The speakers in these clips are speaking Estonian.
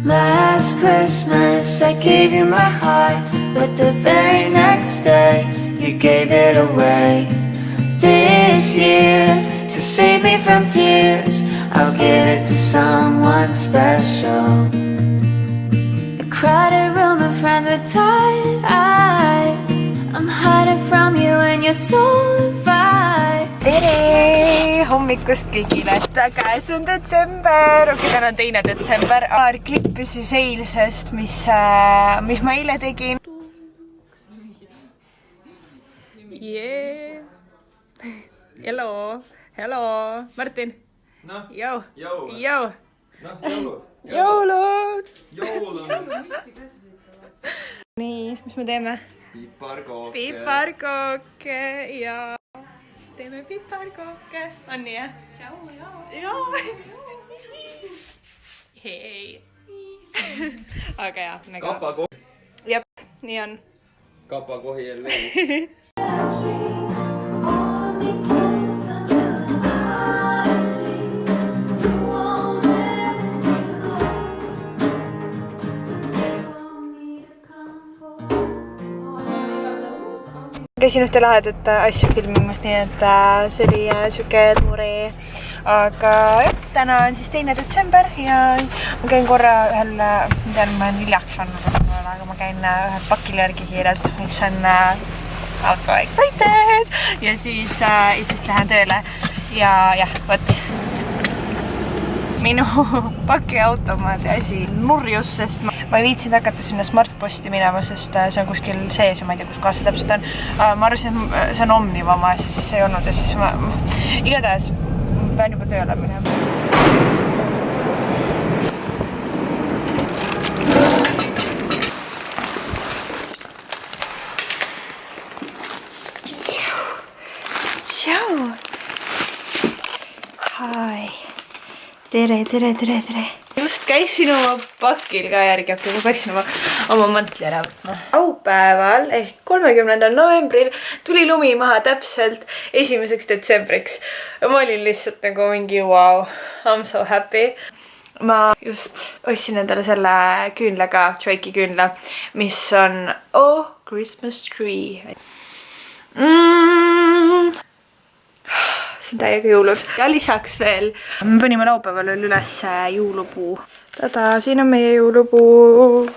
Last Christmas I gave you my heart, but the very next day you gave it away. This year, to save me from tears, I'll give it to someone special. A crowded room and friends with tired eyes. I'm hiding from you and your soul advice. Tere hommikust kõigile, käes on detsember, täna on 2. detsember. Paar klippi siis eilsest, mis ma eile tegin. Yeah. Hello, hello, Martin. No, Jou. Jou. No, Jõulud. Jõulud. Nii, mis me teeme? Piparkooke ja teeme piparkooke. On nii, jah? Joo. Hei. Aga jah. Kapakohi. Jep, nii on. Kapakohi LV. Käisin ühte lahedat asja filmimas, nii et see oli siuke tore. Aga jah, täna on siis 2. detsember ja ma käin korra ühel, ma tean, ma olen hiljaks andnud, aga ma käin ühel pakil järgi kiirelt, mis on I'm so excited ja siis lähen tööle ja jah, võt. Minu pakiautomaadi asi nurjus, sest ma ei viitsinud hakata sinna Smartposti minema, sest see on kuskil sees ja ma ei tea, kus kohas see täpselt on. Ma arvasin, et see on Omniva oma asi, siis see ei olnud ja siis ma igatahes pean juba tööle minema. Tšau! Hai! Tere. Just käisin oma pakil ka järgi, ma peaksin oma mantli ära võtma. Aupäeval ehk 30. novembril tuli lumi maha täpselt 1. detsembriks. Ma olin lihtsalt nagu mingi wow, I'm so happy. Ma just ostsin endale selle küünlaga, Joiki küünla, mis on Christmas tree. See on täiega jõulud. Ja lisaks veel, me panime laupäeval veel üles jõulupuu. Tada, siin on meie jõulupuu.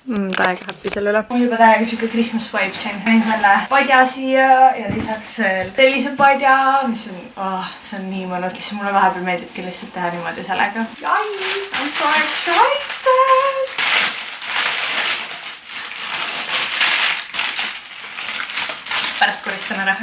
Täiega happy selle üle. Mul juba täiega siuke Christmas vibe siin. Panin selle padja siia ja lisaks veel sellise padja, mis on, see on nii mõnud, kes mulle vahepeal meeldibki lihtsalt teha niimoodi sellega. Jai, I'm so excited! Pärast koristan ära.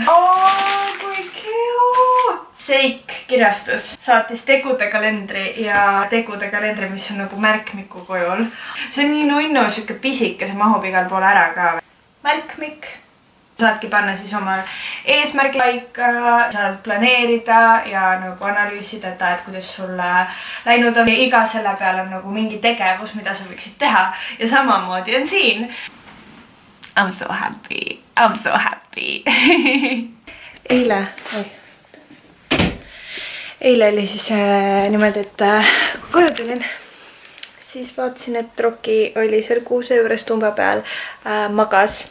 Kui cute! Seik kirjastus saatis tegude kalendri ja tegude kalendri, mis on nagu märkmiku kujul. See on nii nunnu, siuke pisike, see mahub igal pool ära ka. Märkmik. Saadki panna siis oma eesmärgi paika, saad planeerida ja nagu analüüsida, et kuidas sulle läinud on. Iga selle peal on nagu mingi tegevus, mida sa võiksid teha. Ja samamoodi on siin. I'm so happy. I'm so happy. Eile oli siis niimoodi, et koju tulin. Siis vaatasin, et Roki oli seal kuuse juures tumba peal magas.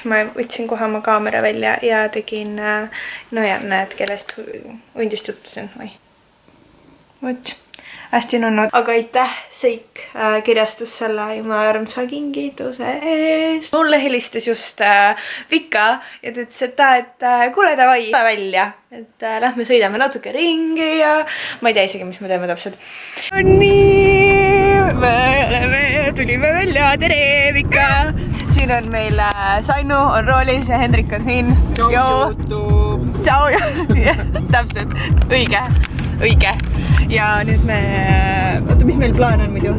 Ma võtsin kohe oma kaamera välja ja tegin, no ja näed, kellest hundist jutusin. Võt. Hästi nunnud. Aga aitäh, Seik kirjastus selle ima armsa kingituse eest. Mulle helistas just Vika ja ta ütles, et kuule davai välja. Et lähme sõidame natuke ringi ja ma ei tea isegi, mis me teeme täpselt. Nii, me tulime välja. Tere, Vika! Siin on meil Sainu on roolis ja Hendrik on siin. Tšau! Täpselt, õige. Ja nüüd me... Oota, mis meil plaan on muidu?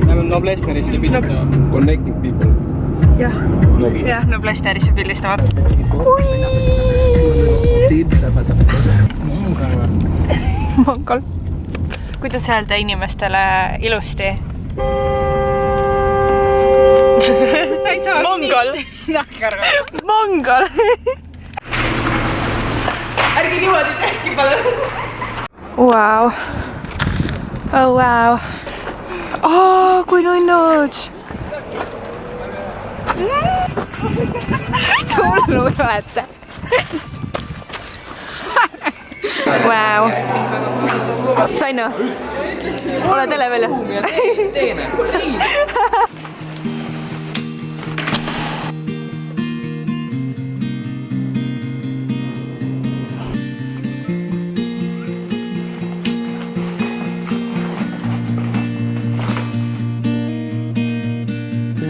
Lähme Noblessnerisse pildistama. Connecting people. Jah, Noblessnerisse pildistama. Mongol. Kuidas öelda inimestele ilusti? Mongol. Mongol. Ärge niimoodi tehki pole. Wow. Oh wow. Oh, kui nunnud. Tullu vaata. Wow. Sain no? Ole tele veel.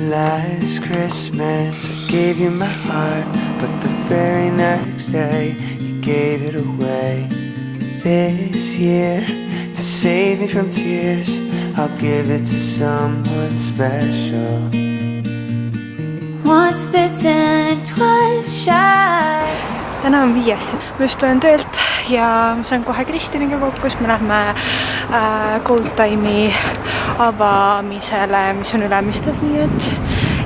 Last Christmas I gave you my heart, but the very next day you gave it away. This year, to save me from tears, I'll give it to someone special. Once bitten, twice shy. Täna on 5. Ma just tulen töölt ja ma saan kohe Kristjaniga kokku, siis me lähme Gold Time'i avamisele, mis on Ülemistes, nii et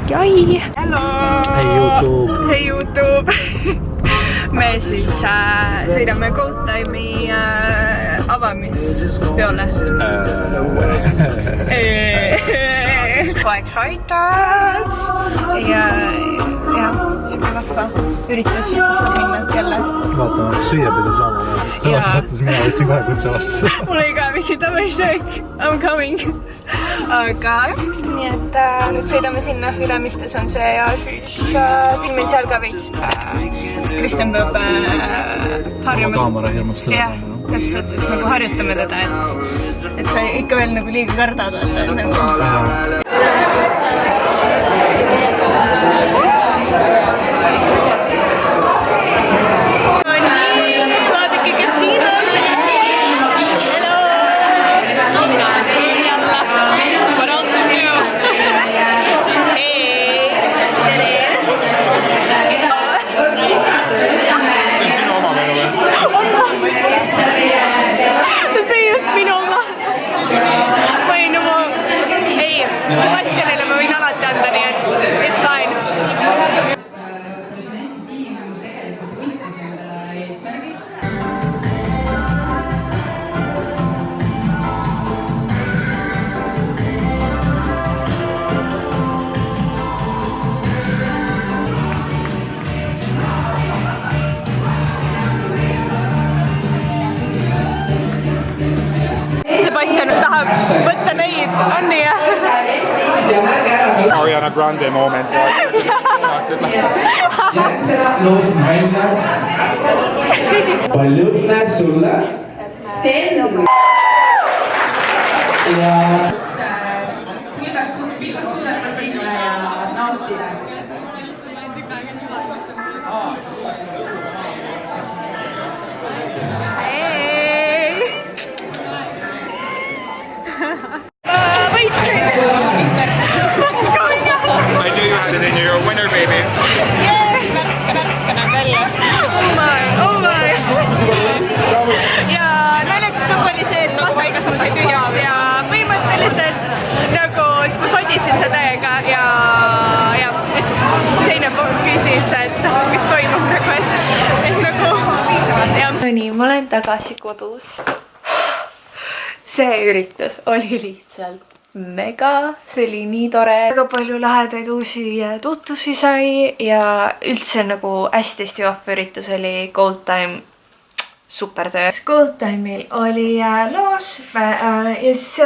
jai! Hello! Hey YouTube! Hey YouTube! Me siis sõidame Gold Time'i avamispeole. Poeg aitas! Ja siuke vahva üritus, kus saab minna jälle. Vaata, süüa pidi saama. Selles mõttes mina võtsin kohe kutse vastu. Mul oli ka mingi davai söök, I'm coming. Aga nii et nüüd sõidame sinna, Ülemistes on see ja siis filmin seal ka veits. Kristjan peab harjumas. Kaamera hirmust üle saama. Jah, täpselt, et nagu harjutame teda, et sa ikka veel nagu liiga kardad. Sebastianile ma võin alati anda, nii et it's fine. Sebastian tahab võtta neid, on nii jah? Ariana Grande moment. Palju õnne sulle! Sten! Ja... Pilku suurema sinna ja nautida. Nii, ma olen tagasi kodus. See üritus oli lihtsalt mega, see oli nii tore. Väga palju lahedaid uusi tutvusi sai ja üldse nagu hästi vahva üritus oli Gold Time. Super töö. Gold Time'il oli loos ja siis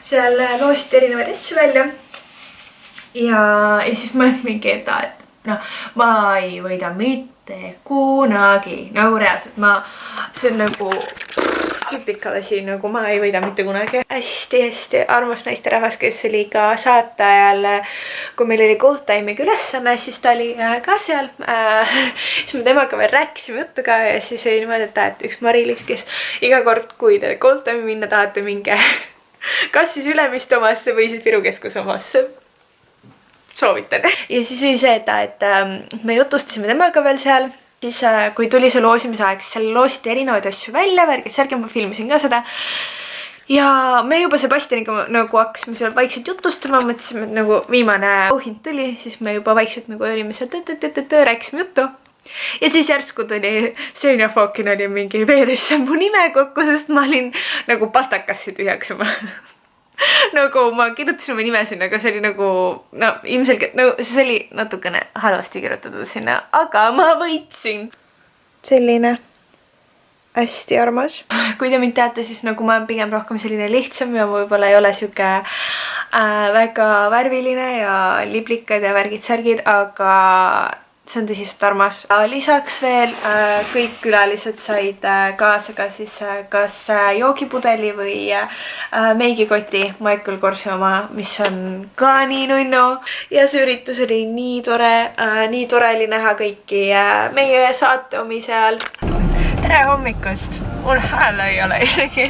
seal loositi erinevaid asju välja. Ja siis ma olen mingi eda, et ma ei võida mitte kunagi. Nagu reaalselt see on nagu tüpikal asi, nagu ma ei võida mitte kunagi. Hästi armas naisterahvas, kes oli ka saatajal, kui meil oli Gold Time'i ülesanne, siis ta oli ka seal. Siis me temaga veel rääkisime juttu ka ja siis oli niimoodi, et üks Mari-Liis, kes iga kord, kui te Gold Time'i minna tahate, minge kas siis Ülemiste omasse või siis Viru Keskuse omasse. Soovitan. Ja siis oli see, et me jutustasime temaga veel seal. Siis kui tuli see loosimise aeg, siis seal loositi erinevaid asju välja, särgi ma filmisin ka seda. Ja me juba Sebastianiga nagu hakkasime seal vaikselt jutustama, mõtlesime, et nagu viimane auhind tuli, siis me juba vaikselt nagu olime seal rääkisime juttu. ja siis järsku tuli Senja Fokin oli mingi veeris mu nime kokku, sest ma olin nagu pastakassi tühjaks oma nagu ma kirjutasin oma nime sinna, aga see oli nagu no ilmselgelt, no see oli natukene halvasti kirjutatud sinna, aga ma võitsin. Selline hästi armas. Kui te mind teate, siis nagu ma olen pigem rohkem selline lihtsam ja võib-olla ei ole siuke väga värviline ja liblikad ja värgid-särgid, aga see on tõsiselt armas. Lisaks veel kõik külalised said kaasa ka siis kas joogipudeli või meigikoti Michael Korsi oma, mis on ka nii nunnu. Ja see üritus oli nii tore oli näha kõiki meie saate omi seal. Tere hommikust! Mul hääl ei ole isegi.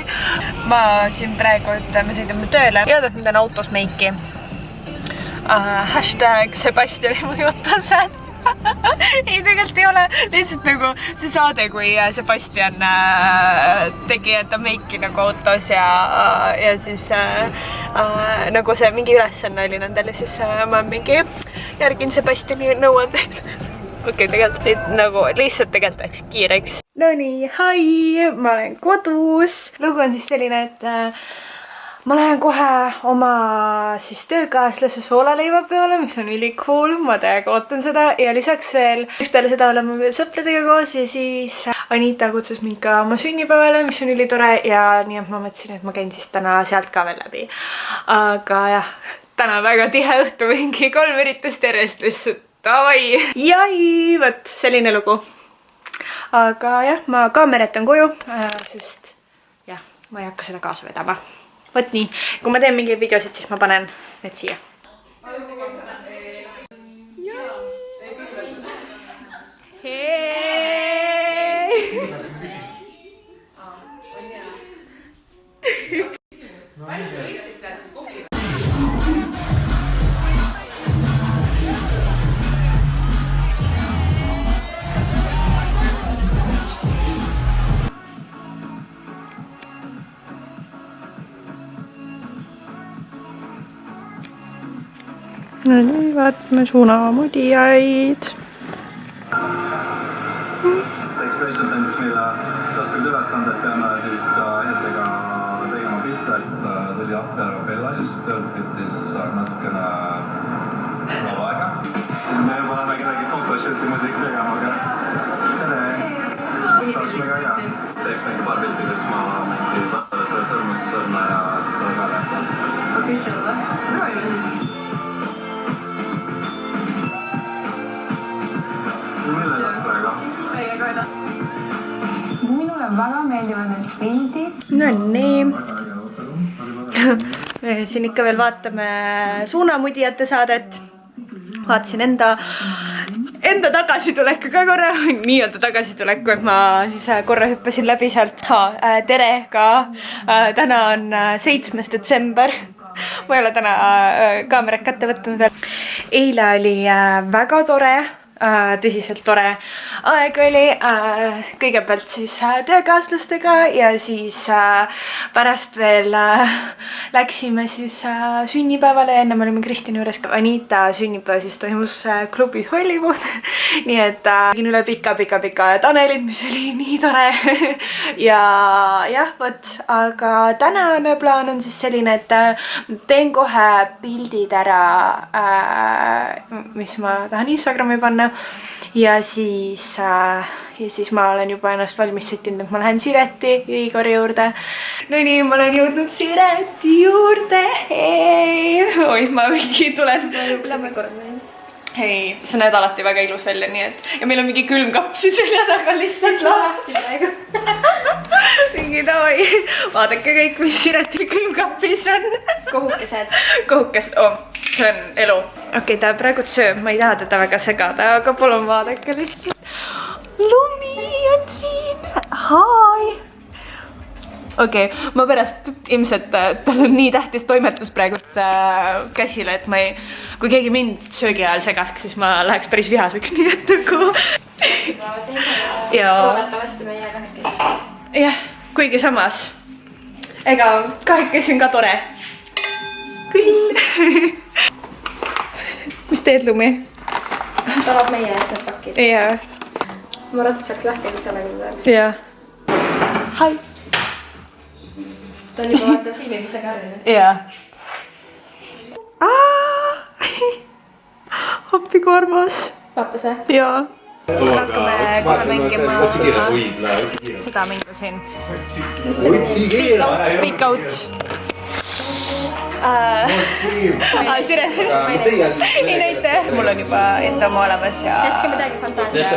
Ma siin praegu, et me sõidame tööle. Tead, et nüüd on autos meiki. Hashtag Sebastiani mõjutused. Ei, tegelikult ei ole lihtsalt nagu see saade, kui Sebastian tegi enda meiki nagu autos ja siis nagu see mingi ülesanne oli nendele, siis ma mingi järgin Sebastiani nõuandeid. Okei, tegelikult nagu lihtsalt tegelikult läks kiireks. No nii, hi! Ma olen kodus. Lugu on siis selline, et ma lähen kohe oma siis töökaaslase soolaleiva peale, mis on ülikool, ma täiega ootan seda ja lisaks veel peale seda oleme veel sõpradega koos ja siis Anita kutsus mind ka oma sünnipäevale, mis on ülitore ja nii et ma mõtlesin, et ma käin siis täna sealt ka veel läbi. Aga jah, täna väga tihe õhtu, mingi 3 üritust järjest lihtsalt davai. Jai, võt, selline lugu. Aga jah, ma kaameretan koju, sest jah, ma ei hakka seda kaasa vedama. Võt nii, kui ma teen mingeid videosid, siis ma panen need siia. No nii, vaatame suunamudijaid. Expressions andis meile raskelt ülesanded, peame siis hetkega tegema pilte, et tuli appi Arabella just tõlpitis natukene aega. Me juba oleme kedagi photoshooti muidugi segama, aga tere! Saaks mega hea. Teeks mingi paar pilti, kus ma mingi selle sõrmusõrme ja siis selle ka lähta. Official või? Minule väga meeldivad need pildid. No nii. Siin ikka veel vaatame suunamudijate saadet. Vaatasin enda tagasituleku ka korra. Nii-öelda tagasituleku, et ma siis korra hüppasin läbi sealt. Tere ka. Täna on 7. detsember. Ma ei ole täna kaamerat kätte võtnud veel. Eile oli väga tore. Tõsiselt tore aeg oli, kõigepealt siis töökaaslastega ja siis pärast veel läksime siis sünnipäevale ja enne me olime Kristjani juures. Anita sünnipäev siis toimus klubis Hollywood, nii et tegin üle pika Tanelit, mis oli nii tore ja jah, võt, aga tänane plaan on siis selline, et teen kohe pildid ära, mis ma tahan Instagrami panna. Ja siis ma olen juba ennast valmis settinud, et ma lähen Sireti Igori juurde. No nii, ma olen jõudnud Sireti juurde. Oi, ma mingi tulen. Hei, sa näed alati väga ilus välja, nii et... Ja meil on mingi külmkapp siis selja taga lihtsalt lahti praegu. Mingi davai. Vaadake kõik, mis Sireti külmkappis on. Kohukesed. Kohukesed, see on elu. Okei, ta praegu sööb, ma ei taha teda väga segada, aga palun vaadake lihtsalt. Lumi on siin. Hi. Okei, ma pärast ilmselt tal on nii tähtis toimetus praegu käsile, et ma ei... Kui keegi mind söögi ajal segaks, siis ma läheks päris vihaseks, nii et nagu... Loodetavasti meie kahekesi. Jah, kuigi samas. Ega kahekesi on ka tore. Küll. Mis teed, Lumi? Ta loob meie eest need pakid. Jaa. ma ratas saaks lahti, kui sa nagu tahaks. Jah. Hi. Ta on juba vaata filmi, mis sa karjad. Jah. Appi kui armas. Vaatas või? Jaa. Hakkame kohe mängima seda mängu siin. Speak out. Sire, ei näita. Mul on juba enda oma olemas ja... Hetke midagi fantaasia.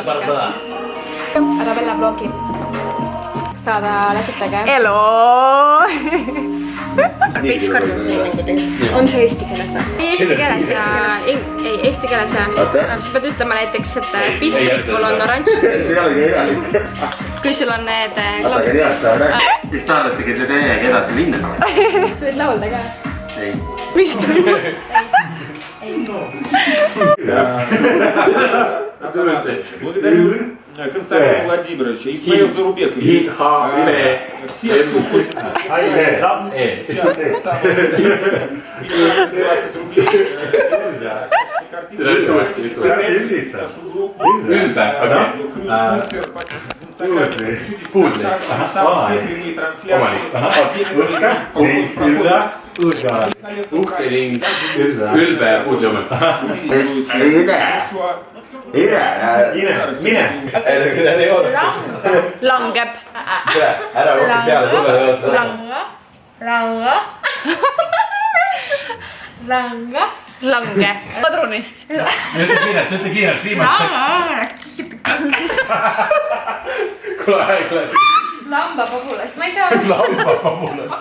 Ära Vella blogi. Saada lähitage. Elo! Veits karjus. On see eesti keeles või? Eesti keeles ja... Ei, eesti keeles ja... Siis pead ütlema näiteks, et pistlikul on oranž. Kui sul on need... Mis tahandategi, et te teiegi edasi linna? Sa võid laulda ka. Ei. Mis toimub? Константин Владимирович, Исмаил Зарубекович. Все, кто хочет. Сейчас Langeb. Ära rohkem peale tule. Lange. Padrunist. Ütle kiirelt, viimast. Kuule aeg läheb. Lambapagulast, ma ei saa. Lambapagulast.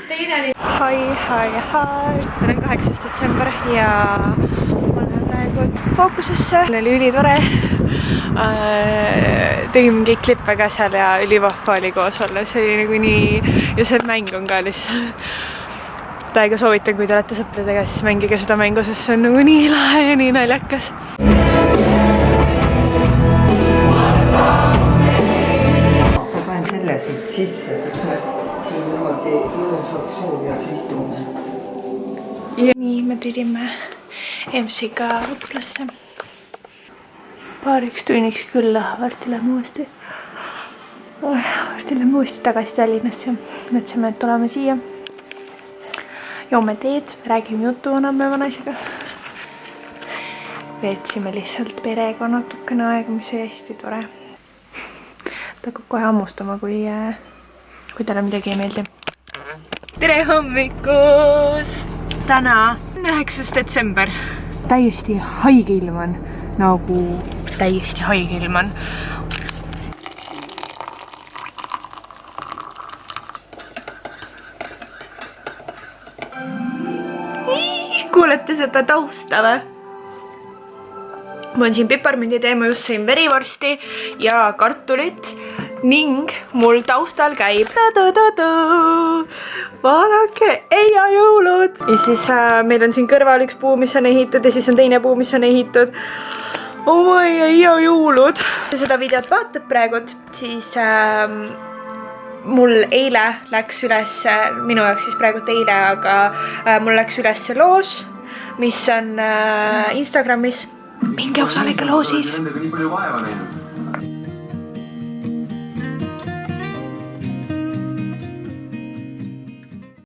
Teine oli... Hi. Täna on 8. detsember ja ma lähen praegu fookusesse. Oli ülitore. Tegime mingeid klippe ka seal ja ülivahva oli koos olla. See oli nagu nii... Ja see mäng on ka lihtsalt... Täiega soovitan, kui te olete sõpradega, siis mängige seda mängu, sest see on nagu nii lahe ja nii naljakas. Ma panen selle siit sisse, sest me siin niimoodi ilusaks soojaks istume. Nii me tulime EMS-iga Ruplasse. Paariks tunniks külla, varsti lähme uuesti tagasi Tallinnasse. Mõtlesime, et tuleme siia. Joome teed, räägime juttu vanamme naisega. Veetsime lihtsalt perega natukene aega, mis oli hästi tore. Ta hakkab kohe hammustama, kui talle midagi ei meeldi. Tere hommikust! Täna 9. detsember. Täiesti haige ilm on. Nagu täiesti haige ilm on. Kuulete seda tausta või? Ma olen siin piparmündi teema, just sõin verivorsti ja kartulit ning mul taustal käib vaadake, Eia jõulud! Ja siis meil on siin kõrval üks puu, mis on ehitud ja siis on teine puu, mis on ehitud. Oh my Eia jõulud! Kui seda videot vaatab praegu, siis mul eile läks üles, minu jaoks siis praegu eile, aga mul läks üles loos, mis on Instagramis. Minge osalege loosis. Nendega nii palju vaeva näinud.